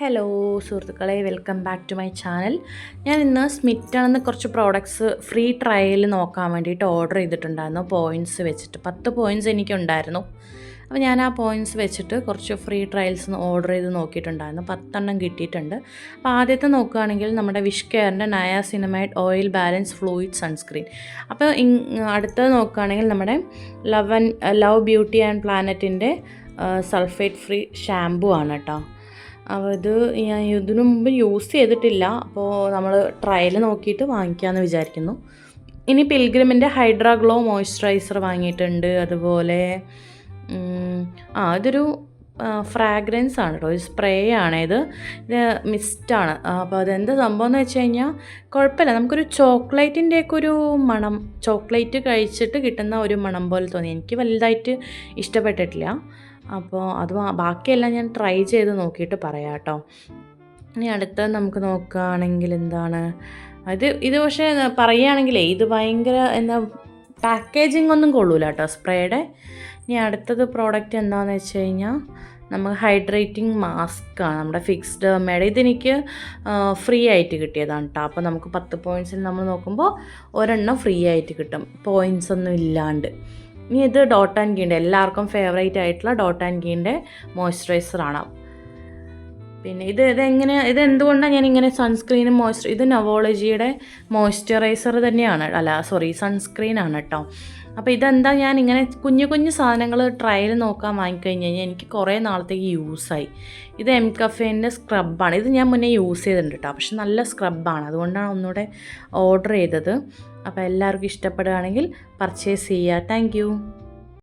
Hello സുഹൃത്തുക്കളെ, welcome back to my channel. ഞാൻ ഇന്ന് സ്മിറ്റാണെന്ന് കുറച്ച് പ്രോഡക്ട്സ് ഫ്രീ ട്രയൽ നോക്കാൻ വേണ്ടിയിട്ട് ഓർഡർ ചെയ്തിട്ടുണ്ടായിരുന്നു. പോയിൻറ്റ്സ് വെച്ചിട്ട് 10 പോയിൻറ്റ്സ് എനിക്കുണ്ടായിരുന്നു. അപ്പോൾ ഞാൻ ആ പോയിൻറ്റ്സ് വെച്ചിട്ട് കുറച്ച് ഫ്രീ ട്രയൽസ് ഓർഡർ ചെയ്ത് നോക്കിയിട്ടുണ്ടായിരുന്നു. 10 എണ്ണം കിട്ടിയിട്ടുണ്ട്. അപ്പോൾ ആദ്യത്തെ നോക്കുകയാണെങ്കിൽ നമ്മുടെ വിഷ് കെയറിൻ്റെ niacinamide oil balance fluid sunscreen. അപ്പോൾ അടുത്തത് നോക്കുകയാണെങ്കിൽ നമ്മുടെ ലവ് ബ്യൂട്ടി ആൻഡ് പ്ലാനറ്റിൻ്റെ സൾഫേറ്റ് ഫ്രീ ഷാമ്പു ആണ് കേട്ടോ. അപ്പോൾ ഇത് ഞാൻ ഇതിനു മുമ്പ് യൂസ് ചെയ്തിട്ടില്ല. അപ്പോൾ നമ്മൾ ട്രയൽ നോക്കിയിട്ട് വാങ്ങിക്കാമെന്ന് വിചാരിക്കുന്നു. ഇനി പിൽഗ്രിമിൻ്റെ ഹൈഡ്രാ ഗ്ലോ മോയ്സ്ചറൈസർ വാങ്ങിയിട്ടുണ്ട്. അതുപോലെ ഇതൊരു ഫ്രാഗ്രൻസ് ആണ് കേട്ടോ, ഒരു സ്പ്രേ ആണ്. ഇത് മിസ്റ്റാണ്. അപ്പോൾ അതെന്താ സംഭവം എന്ന് വെച്ച് കഴിഞ്ഞാൽ കുഴപ്പമില്ല, നമുക്കൊരു ചോക്ലേറ്റിൻ്റെയൊക്കെ ഒരു മണം, ചോക്ലേറ്റ് കഴിച്ചിട്ട് കിട്ടുന്ന ഒരു മണം പോലെ തോന്നി. എനിക്ക് വലുതായിട്ട് ഇഷ്ടപ്പെട്ടിട്ടില്ല. അപ്പോൾ അത് ബാക്കിയെല്ലാം ഞാൻ ട്രൈ ചെയ്ത് നോക്കിയിട്ട് പറയാം കേട്ടോ. ഇനി അടുത്തത് നമുക്ക് നോക്കുകയാണെങ്കിൽ എന്താണ് ഇത് പക്ഷേ പറയുകയാണെങ്കിലേ ഇത് ഭയങ്കര പാക്കേജിങ് ഒന്നും കൊള്ളൂല കേട്ടോ സ്പ്രേയുടെ. ഇനി അടുത്തത് പ്രോഡക്റ്റ് എന്താണെന്ന് വെച്ച് കഴിഞ്ഞാൽ നമുക്ക് ഹൈഡ്രേറ്റിംഗ് മാസ്ക്കാണ്, നമ്മുടെ ഫിക്സ്ഡ് മേഡ. ഇതെനിക്ക് ഫ്രീ ആയിട്ട് കിട്ടിയതാണ് കേട്ടോ. അപ്പോൾ നമുക്ക് 10 പോയിൻറ്റ്സിൽ നമ്മൾ നോക്കുമ്പോൾ ഒരെണ്ണം ഫ്രീ ആയിട്ട് കിട്ടും, പോയിൻറ്റ്സ് ഒന്നും ഇല്ലാണ്ട്. ഇനി ഇത് ഡോട്ട് ആൻഡ് ഗീൻ്റെ എല്ലാവർക്കും ഫേവറേറ്റ് ആയിട്ടുള്ള ഡോട്ട് ആൻഡ് ഗീൻ്റെ മോയ്സ്ചറൈസറാണ്. പിന്നെ ഇതെന്തുകൊണ്ടാണ് ഞാനിങ്ങനെ സൺസ്ക്രീനും ഇത് നവോളജിയുടെ മോയ്സ്ചറൈസർ തന്നെയാണ്, സൺസ്ക്രീനാണ് കേട്ടോ. അപ്പോൾ ഇതെന്താ, ഞാനിങ്ങനെ കുഞ്ഞു കുഞ്ഞു സാധനങ്ങൾ ട്രയൽ നോക്കാൻ വാങ്ങിക്കഴിഞ്ഞ് കഴിഞ്ഞാൽ എനിക്ക് കുറേ നാളത്തേക്ക് യൂസായി. ഇത് എം കഫേൻ്റെ സ്ക്രബാണ്. ഇത് ഞാൻ മുന്നേ യൂസ് ചെയ്തിട്ടുണ്ട് കേട്ടോ, പക്ഷെ നല്ല സ്ക്രബാണ്, അതുകൊണ്ടാണ് ഒന്നുകൂടെ ഓർഡർ ചെയ്തത്. അപ്പോൾ എല്ലാവർക്കും ഇഷ്ടപ്പെടുകയാണെങ്കിൽ പർച്ചേസ് ചെയ്യുക. താങ്ക്